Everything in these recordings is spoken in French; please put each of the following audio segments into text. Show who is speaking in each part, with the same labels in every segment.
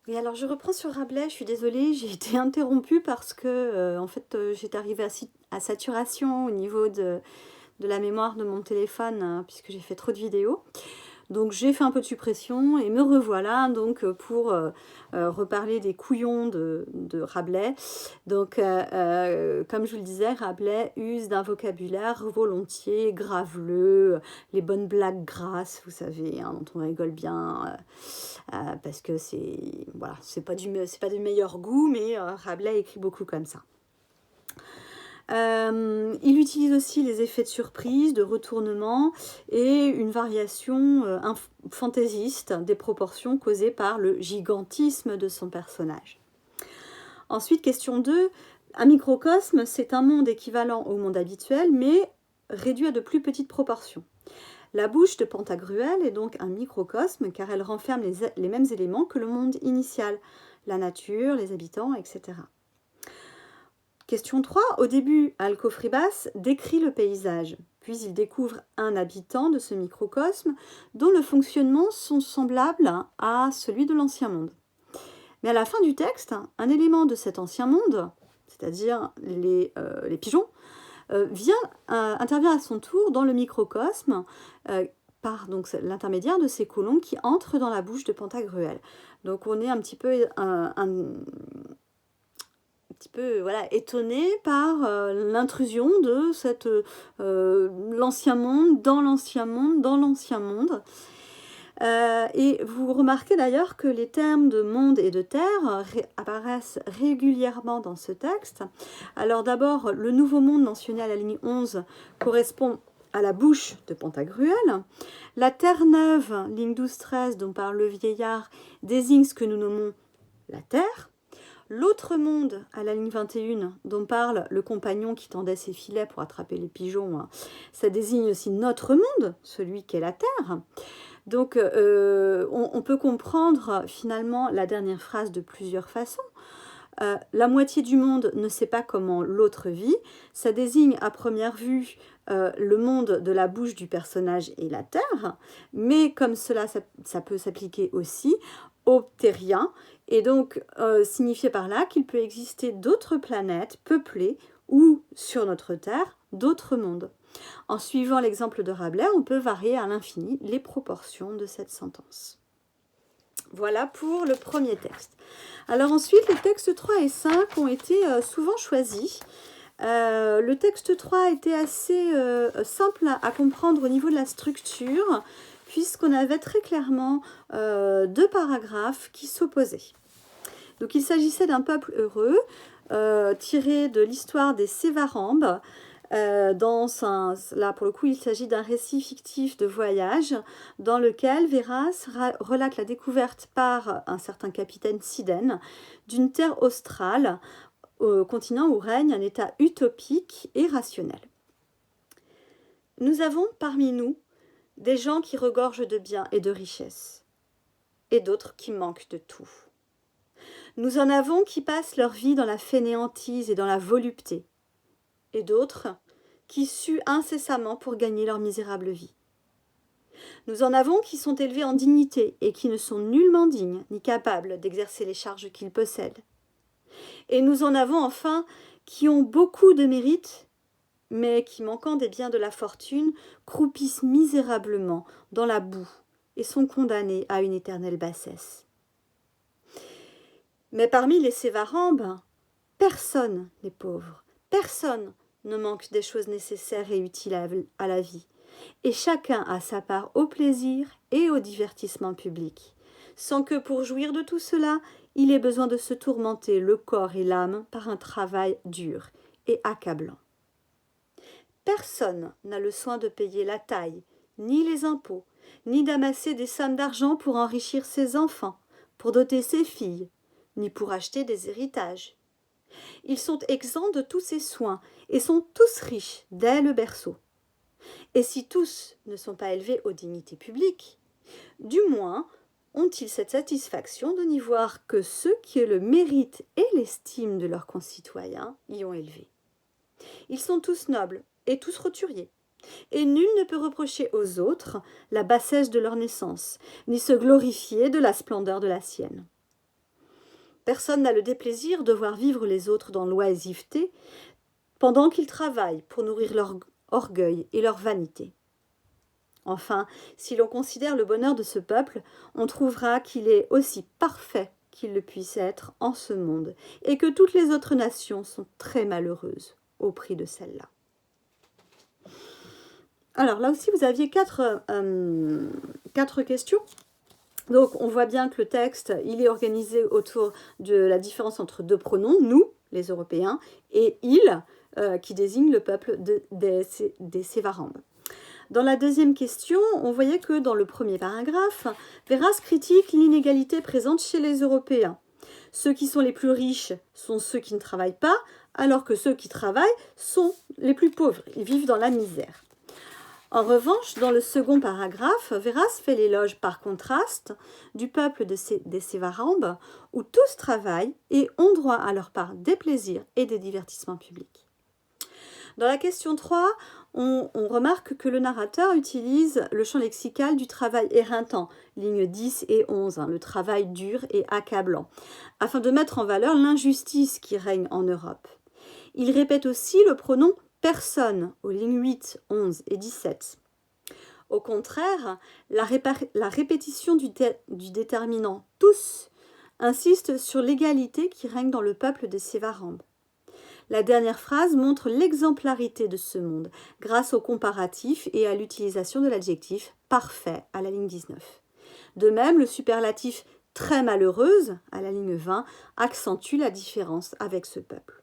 Speaker 1: Oui, alors je reprends sur Rabelais, je suis désolée, j'ai été interrompue parce que en fait j'étais arrivée à saturation au niveau de la mémoire de mon téléphone puisque j'ai fait trop de vidéos. Donc j'ai fait un peu de suppression et me revoilà donc pour reparler des couillons de Rabelais. Donc comme je vous le disais, Rabelais use d'un vocabulaire volontiers, graveleux, les bonnes blagues grasses, vous savez, hein, dont on rigole bien, parce que c'est voilà, c'est pas du meilleur goût, mais Rabelais écrit beaucoup comme ça. Il utilise aussi les effets de surprise, de retournement et une variation fantaisiste des proportions causées par le gigantisme de son personnage. Ensuite, question 2. Un microcosme, c'est un monde équivalent au monde habituel, mais réduit à de plus petites proportions. La bouche de Pantagruel est donc un microcosme car elle renferme les mêmes éléments que le monde initial, la nature, les habitants, etc. Question 3. Au début, Alcofribas décrit le paysage, puis il découvre un habitant de ce microcosme dont le fonctionnement sont semblables à celui de l'ancien monde. Mais à la fin du texte, un élément de cet ancien monde, c'est-à-dire les pigeons, intervient à son tour dans le microcosme par donc, l'intermédiaire de ces colons qui entrent dans la bouche de Pantagruel. Donc on est un petit peu voilà, étonné par l'intrusion de l'ancien monde dans l'ancien monde dans l'ancien monde. Et vous remarquez d'ailleurs que les termes de monde et de terre apparaissent régulièrement dans ce texte. Alors d'abord, le nouveau monde mentionné à la ligne 11 correspond à la bouche de Pantagruel. La terre neuve, ligne 12-13, dont parle le vieillard, désigne ce que nous nommons la terre. L'autre monde, à la ligne 21, dont parle le compagnon qui tendait ses filets pour attraper les pigeons, ça désigne aussi notre monde, celui qu'est la terre. Donc, on peut comprendre finalement la dernière phrase de plusieurs façons. La moitié du monde ne sait pas comment l'autre vit. Ça désigne à première vue le monde de la bouche du personnage et la terre, mais comme cela, ça peut s'appliquer aussi aux terriens, et donc signifier par là qu'il peut exister d'autres planètes peuplées ou sur notre terre d'autres mondes. En suivant l'exemple de Rabelais, on peut varier à l'infini les proportions de cette sentence. Voilà pour le premier texte. Alors ensuite, les textes 3 et 5 ont été souvent choisis. Le texte 3 était assez simple à comprendre au niveau de la structure, puisqu'on avait très clairement deux paragraphes qui s'opposaient. Donc il s'agissait d'un peuple heureux, tiré de l'histoire des Sévarambes. Là, pour le coup, il s'agit d'un récit fictif de voyage dans lequel Véras relate la découverte par un certain capitaine Siden d'une terre australe, au continent où règne un état utopique et rationnel. Nous avons parmi nous des gens qui regorgent de biens et de richesses, et d'autres qui manquent de tout. Nous en avons qui passent leur vie dans la fainéantise et dans la volupté, et d'autres qui suent incessamment pour gagner leur misérable vie. Nous en avons qui sont élevés en dignité et qui ne sont nullement dignes ni capables d'exercer les charges qu'ils possèdent. Et nous en avons enfin qui ont beaucoup de mérite, mais qui, manquant des biens de la fortune, croupissent misérablement dans la boue et sont condamnés à une éternelle bassesse. Mais parmi les Sévarambes, personne n'est pauvre, personne ne manque des choses nécessaires et utiles à la vie, et chacun a sa part au plaisir et au divertissement public, sans que pour jouir de tout cela, il ait besoin de se tourmenter le corps et l'âme par un travail dur et accablant. Personne n'a le soin de payer la taille, ni les impôts, ni d'amasser des sommes d'argent pour enrichir ses enfants, pour doter ses filles, ni pour acheter des héritages. Ils sont exempts de tous ces soins et sont tous riches dès le berceau. Et si tous ne sont pas élevés aux dignités publiques, du moins ont-ils cette satisfaction de n'y voir que ceux qui le mérite et l'estime de leurs concitoyens y ont élevé. Ils sont tous nobles et tous roturiers, et nul ne peut reprocher aux autres la bassesse de leur naissance, ni se glorifier de la splendeur de la sienne. Personne n'a le déplaisir de voir vivre les autres dans l'oisiveté pendant qu'ils travaillent pour nourrir leur orgueil et leur vanité. Enfin, si l'on considère le bonheur de ce peuple, on trouvera qu'il est aussi parfait qu'il le puisse être en ce monde, et que toutes les autres nations sont très malheureuses au prix de celle-là. Alors là aussi, vous aviez quatre questions. Donc, on voit bien que le texte, il est organisé autour de la différence entre deux pronoms, nous, les Européens, et il, qui désigne le peuple des Sévarambes. Dans la deuxième question, on voyait que dans le premier paragraphe, Verhaas critique l'inégalité présente chez les Européens. Ceux qui sont les plus riches sont ceux qui ne travaillent pas, alors que ceux qui travaillent sont les plus pauvres, ils vivent dans la misère. En revanche, dans le second paragraphe, Verhaas fait l'éloge par contraste du peuple des Sévarambes, où tous travaillent et ont droit à leur part des plaisirs et des divertissements publics. Dans la question 3, on remarque que le narrateur utilise le champ lexical du travail éreintant, lignes 10 et 11, le travail dur et accablant, afin de mettre en valeur l'injustice qui règne en Europe. Il répète aussi le pronom personne aux lignes 8, 11 et 17. Au contraire, la répétition du déterminant tous insiste sur l'égalité qui règne dans le peuple des Sévarambes. La dernière phrase montre l'exemplarité de ce monde grâce au comparatif et à l'utilisation de l'adjectif parfait à la ligne 19. De même, le superlatif très malheureuse à la ligne 20 accentue la différence avec ce peuple.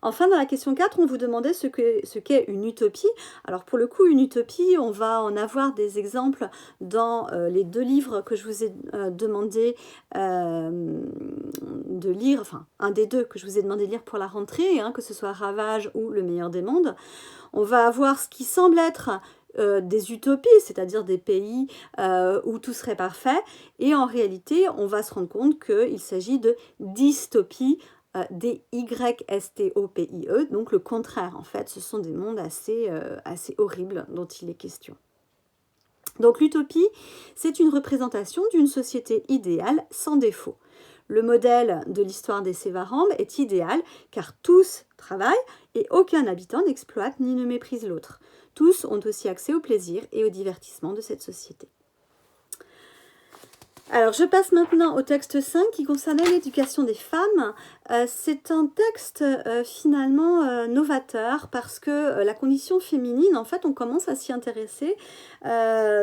Speaker 1: Enfin, dans la question 4, on vous demandait ce qu'est une utopie. Alors pour le coup, une utopie, on va en avoir des exemples dans les deux livres que je vous ai demandé de lire, enfin un des deux que je vous ai demandé de lire pour la rentrée, que ce soit Ravage ou Le meilleur des mondes. On va avoir ce qui semble être des utopies, c'est-à-dire des pays où tout serait parfait, et en réalité, on va se rendre compte qu'il s'agit de dystopies, D-Y-S-T-O-P-I-E, donc le contraire en fait, ce sont des mondes assez horribles dont il est question. Donc l'utopie, c'est une représentation d'une société idéale sans défaut. Le modèle de l'histoire des Sévarambes est idéal car tous travaillent et aucun habitant n'exploite ni ne méprise l'autre. Tous ont aussi accès au plaisir et au divertissement de cette société. Alors, je passe maintenant au texte 5 qui concernait l'éducation des femmes. C'est un texte finalement novateur parce que la condition féminine, en fait, on commence à s'y intéresser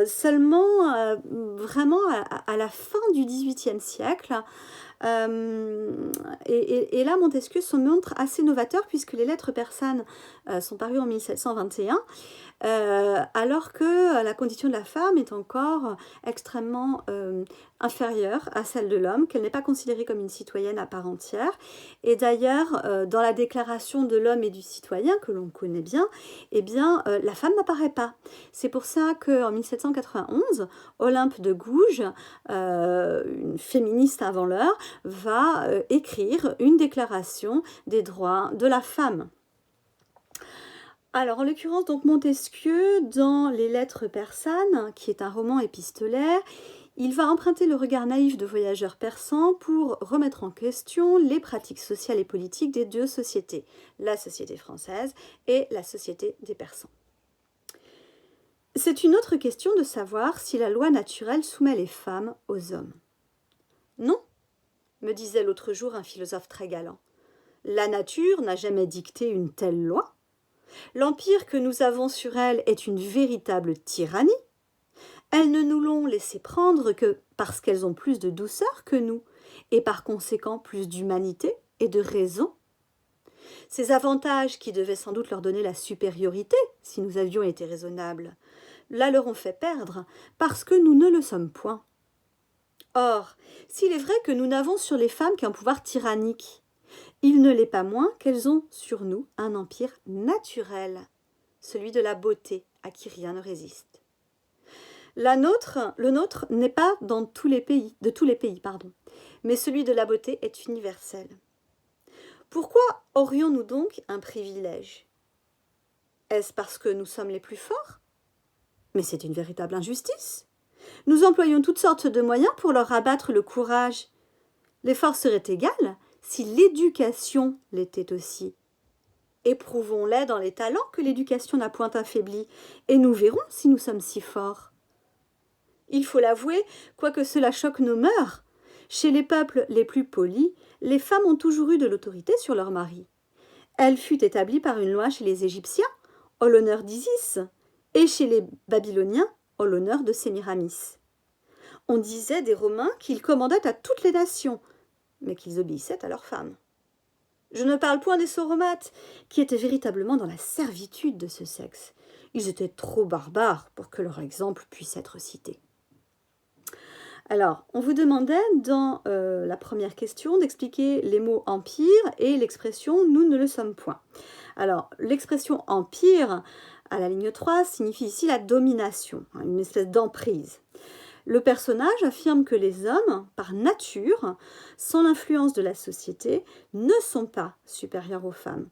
Speaker 1: seulement vraiment à la fin du XVIIIe siècle. Et là, Montesquieu se montre assez novateur puisque les lettres persanes sont parues en 1721, alors que la condition de la femme est encore extrêmement inférieure à celle de l'homme, qu'elle n'est pas considérée comme une citoyenne à part entière. Et d'ailleurs, dans la déclaration de l'homme et du citoyen, que l'on connaît bien, eh bien, la femme n'apparaît pas. C'est pour ça qu'en 1791, Olympe de Gouges, une féministe avant l'heure, va écrire une déclaration des droits de la femme. Alors, en l'occurrence, donc Montesquieu, dans Les Lettres persanes, qui est un roman épistolaire, il va emprunter le regard naïf de voyageurs persans pour remettre en question les pratiques sociales et politiques des deux sociétés, la société française et la société des Persans. C'est une autre question de savoir si la loi naturelle soumet les femmes aux hommes. Non, me disait l'autre jour un philosophe très galant. La nature n'a jamais dicté une telle loi. L'empire que nous avons sur elle est une véritable tyrannie. Elles ne nous l'ont laissé prendre que parce qu'elles ont plus de douceur que nous, et par conséquent plus d'humanité et de raison. Ces avantages qui devaient sans doute leur donner la supériorité, si nous avions été raisonnables, la leur ont fait perdre, parce que nous ne le sommes point. Or, s'il est vrai que nous n'avons sur les femmes qu'un pouvoir tyrannique, il ne l'est pas moins qu'elles ont sur nous un empire naturel, celui de la beauté à qui rien ne résiste. Le nôtre n'est pas de tous les pays, mais celui de la beauté est universel. Pourquoi aurions-nous donc un privilège? Est-ce parce que nous sommes les plus forts? Mais c'est une véritable injustice. Nous employons toutes sortes de moyens pour leur abattre le courage. L'effort serait égal si l'éducation l'était aussi. Éprouvons-les dans les talents que l'éducation n'a point affaiblis, et nous verrons si nous sommes si forts. Il faut l'avouer, quoique cela choque nos mœurs, chez les peuples les plus polis, les femmes ont toujours eu de l'autorité sur leurs maris. Elle fut établie par une loi chez les Égyptiens, en l'honneur d'Isis, et chez les Babyloniens, en l'honneur de Sémiramis. On disait des Romains qu'ils commandaient à toutes les nations, mais qu'ils obéissaient à leurs femmes. Je ne parle point des Sauromates, qui étaient véritablement dans la servitude de ce sexe. Ils étaient trop barbares pour que leur exemple puisse être cité. Alors, on vous demandait dans la première question d'expliquer les mots empire et l'expression nous ne le sommes point. Alors, l'expression empire, à la ligne 3, signifie ici la domination, une espèce d'emprise. Le personnage affirme que les hommes, par nature, sans l'influence de la société, ne sont pas supérieurs aux femmes.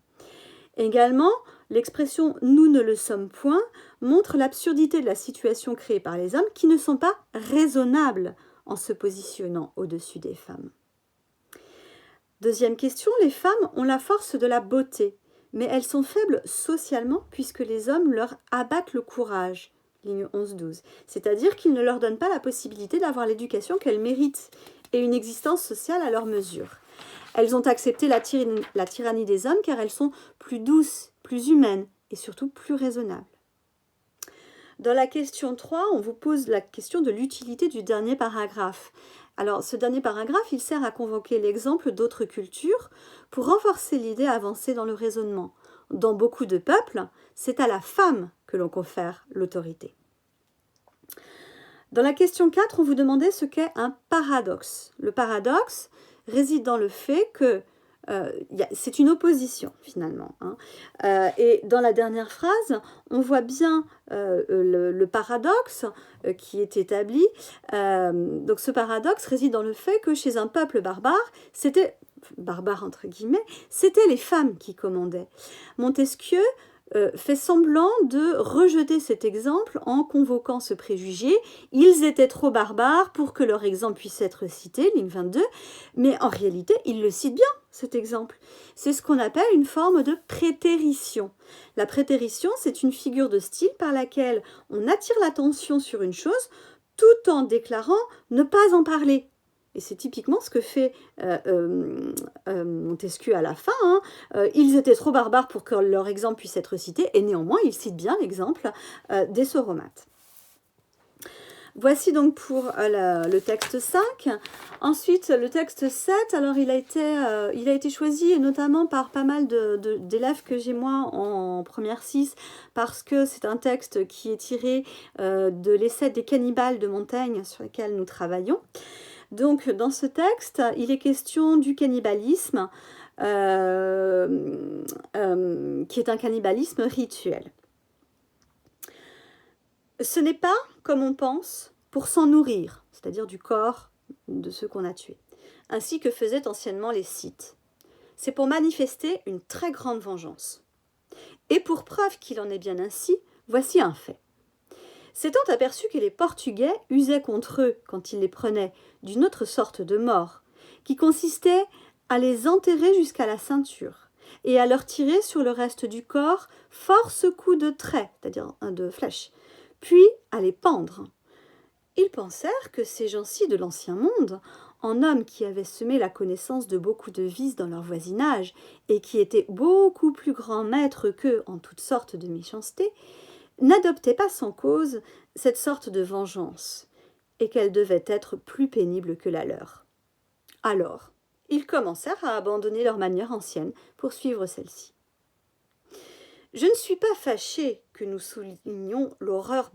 Speaker 1: Également, l'expression « nous ne le sommes point » montre l'absurdité de la situation créée par les hommes qui ne sont pas raisonnables en se positionnant au-dessus des femmes. Deuxième question, les femmes ont la force de la beauté, mais elles sont faibles socialement puisque les hommes leur abattent le courage. Ligne 11-12. C'est-à-dire qu'ils ne leur donnent pas la possibilité d'avoir l'éducation qu'elles méritent et une existence sociale à leur mesure. Elles ont accepté la tyrannie des hommes car elles sont plus douces, plus humaines et surtout plus raisonnables. Dans la question 3, on vous pose la question de l'utilité du dernier paragraphe. Alors, ce dernier paragraphe, il sert à convoquer l'exemple d'autres cultures pour renforcer l'idée avancée dans le raisonnement. Dans beaucoup de peuples, c'est à la femme que l'on confère l'autorité. Dans la question 4, on vous demandait ce qu'est un paradoxe. Le paradoxe réside dans le fait que c'est une opposition finalement. Et dans la dernière phrase, on voit bien le paradoxe qui est établi. Donc ce paradoxe réside dans le fait que chez un peuple barbare, c'était entre guillemets, c'était les femmes qui commandaient. Montesquieu fait semblant de rejeter cet exemple en convoquant ce préjugé. Ils étaient trop barbares pour que leur exemple puisse être cité, ligne 22, mais en réalité, il le cite bien, cet exemple. C'est ce qu'on appelle une forme de prétérition. La prétérition, c'est une figure de style par laquelle on attire l'attention sur une chose tout en déclarant ne pas en parler. Et c'est typiquement ce que fait Montesquieu à la fin. Ils étaient trop barbares pour que leur exemple puisse être cité, et néanmoins, il cite bien l'exemple des Sauromates. Voici donc pour le texte 5. Ensuite, le texte 7, alors il a été choisi, et notamment par pas mal d'élèves que j'ai moi en première 6, parce que c'est un texte qui est tiré de l'essai des cannibales de Montaigne sur lequel nous travaillons. Donc, dans ce texte, il est question du cannibalisme, qui est un cannibalisme rituel. Ce n'est pas, comme on pense, pour s'en nourrir, c'est-à-dire du corps de ceux qu'on a tués, ainsi que faisaient anciennement les Scythes. C'est pour manifester une très grande vengeance. Et pour preuve qu'il en est bien ainsi, voici un fait. S'étant aperçu que les Portugais usaient contre eux, quand ils les prenaient, d'une autre sorte de mort, qui consistait à les enterrer jusqu'à la ceinture, et à leur tirer sur le reste du corps force coups de trait, c'est-à-dire de flèche, puis à les pendre. Ils pensèrent que ces gens-ci de l'ancien monde, en hommes qui avaient semé la connaissance de beaucoup de vices dans leur voisinage, et qui étaient beaucoup plus grands maîtres qu'eux en toutes sortes de méchanceté, n'adoptaient pas sans cause cette sorte de vengeance, et qu'elle devait être plus pénible que la leur. Alors, ils commencèrent à abandonner leurs manières anciennes pour suivre celle-ci. Je ne suis pas fâchée que nous soulignions l'horreur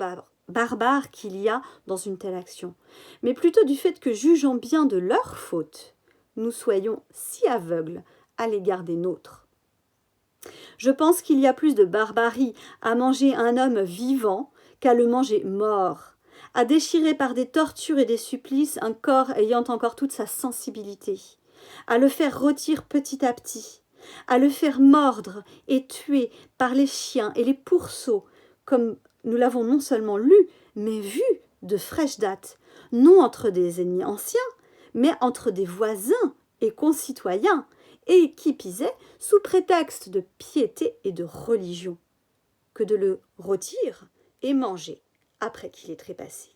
Speaker 1: barbare qu'il y a dans une telle action, mais plutôt du fait que, jugeant bien de leur faute, nous soyons si aveugles à l'égard des nôtres. Je pense qu'il y a plus de barbarie à manger un homme vivant qu'à le manger mort, à déchirer par des tortures et des supplices un corps ayant encore toute sa sensibilité, à le faire rôtir petit à petit, à le faire mordre et tuer par les chiens et les pourceaux, comme nous l'avons non seulement lu, mais vu de fraîche date, non entre des ennemis anciens, mais entre des voisins et concitoyens, et qui pisait sous prétexte de piété et de religion, que de le rôtir et manger après qu'il ait trépassé.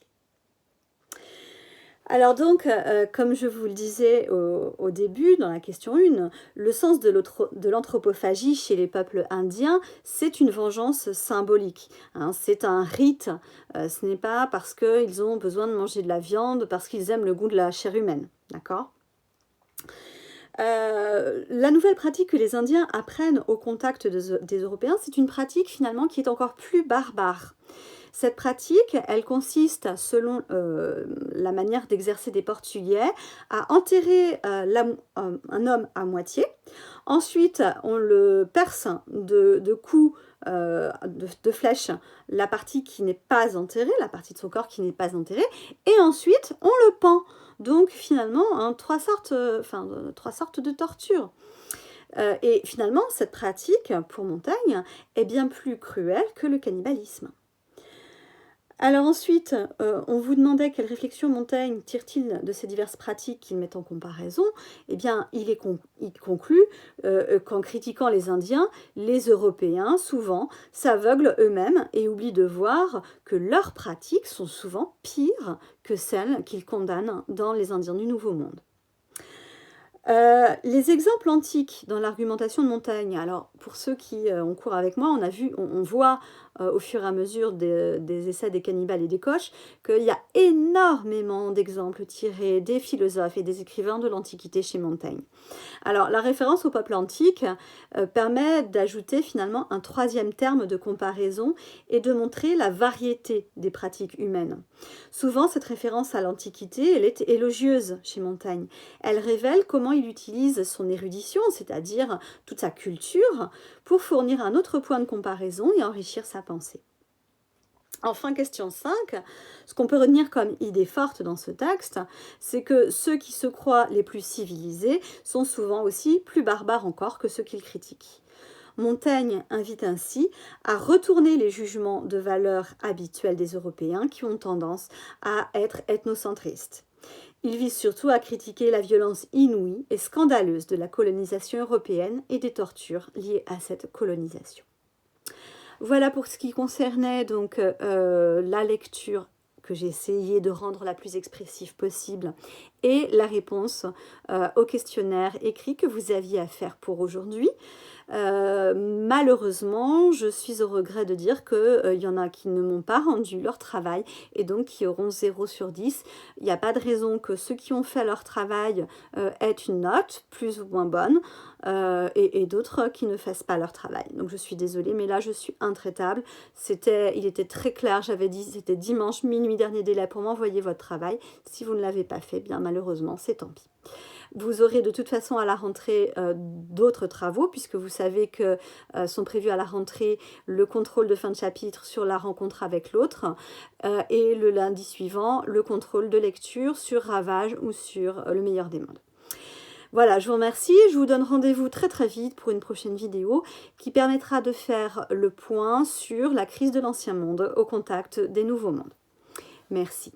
Speaker 1: Alors donc, comme je vous le disais au début, dans la question 1, le sens de l'anthropophagie chez les peuples indiens, c'est une vengeance symbolique. Hein, c'est un rite, ce n'est pas parce qu'ils ont besoin de manger de la viande, parce qu'ils aiment le goût de la chair humaine. D'accord ? La nouvelle pratique que les Indiens apprennent au contact des Européens, c'est une pratique finalement qui est encore plus barbare. Cette pratique, elle consiste, selon la manière d'exercer des Portugais, à enterrer un homme à moitié. Ensuite, on le perce de coups de flèches, la partie qui n'est pas enterrée, la partie de son corps qui n'est pas enterrée, et ensuite, on le pend. Donc finalement, hein, trois sortes de tortures. Et finalement, cette pratique, pour Montaigne, est bien plus cruelle que le cannibalisme. Alors ensuite, on vous demandait quelle réflexion Montaigne tire-t-il de ces diverses pratiques qu'il met en comparaison. Eh bien, il conclut qu'en critiquant les Indiens, les Européens, souvent, s'aveuglent eux-mêmes et oublient de voir que leurs pratiques sont souvent pires que celles qu'ils condamnent dans les Indiens du Nouveau Monde. Les exemples antiques dans l'argumentation de Montaigne, alors pour ceux qui ont cours avec moi, on voit au fur et à mesure des essais des cannibales et des coches qu'il y a énormément d'exemples tirés des philosophes et des écrivains de l'Antiquité chez Montaigne. Alors la référence au peuple antique permet d'ajouter finalement un troisième terme de comparaison et de montrer la variété des pratiques humaines. Souvent cette référence à l'Antiquité, elle est élogieuse chez Montaigne. Elle révèle comment il utilise son érudition, c'est-à-dire toute sa culture, pour fournir un autre point de comparaison et enrichir sa pensée. Enfin, question 5, ce qu'on peut retenir comme idée forte dans ce texte, c'est que ceux qui se croient les plus civilisés sont souvent aussi plus barbares encore que ceux qu'ils critiquent. Montaigne invite ainsi à retourner les jugements de valeur habituels des Européens qui ont tendance à être ethnocentristes. Il vise surtout à critiquer la violence inouïe et scandaleuse de la colonisation européenne et des tortures liées à cette colonisation. Voilà pour ce qui concernait donc la lecture que j'ai essayé de rendre la plus expressive possible et la réponse au questionnaire écrit que vous aviez à faire pour aujourd'hui. Malheureusement, je suis au regret de dire qu'il y en a qui ne m'ont pas rendu leur travail et donc qui auront 0 sur 10. Il n'y a pas de raison que ceux qui ont fait leur travail aient une note plus ou moins bonne et d'autres qui ne fassent pas leur travail. Donc je suis désolée, mais là je suis intraitable. Il était très clair, j'avais dit c'était dimanche, minuit, dernier délai pour m'envoyer votre travail. Si vous ne l'avez pas fait, bien malheureusement, c'est tant pis. Vous aurez de toute façon à la rentrée d'autres travaux, puisque vous savez que sont prévus à la rentrée le contrôle de fin de chapitre sur la rencontre avec l'autre, et le lundi suivant, le contrôle de lecture sur Ravage ou sur Le meilleur des mondes. Voilà, je vous remercie, je vous donne rendez-vous très très vite pour une prochaine vidéo qui permettra de faire le point sur la crise de l'ancien monde au contact des nouveaux mondes. Merci.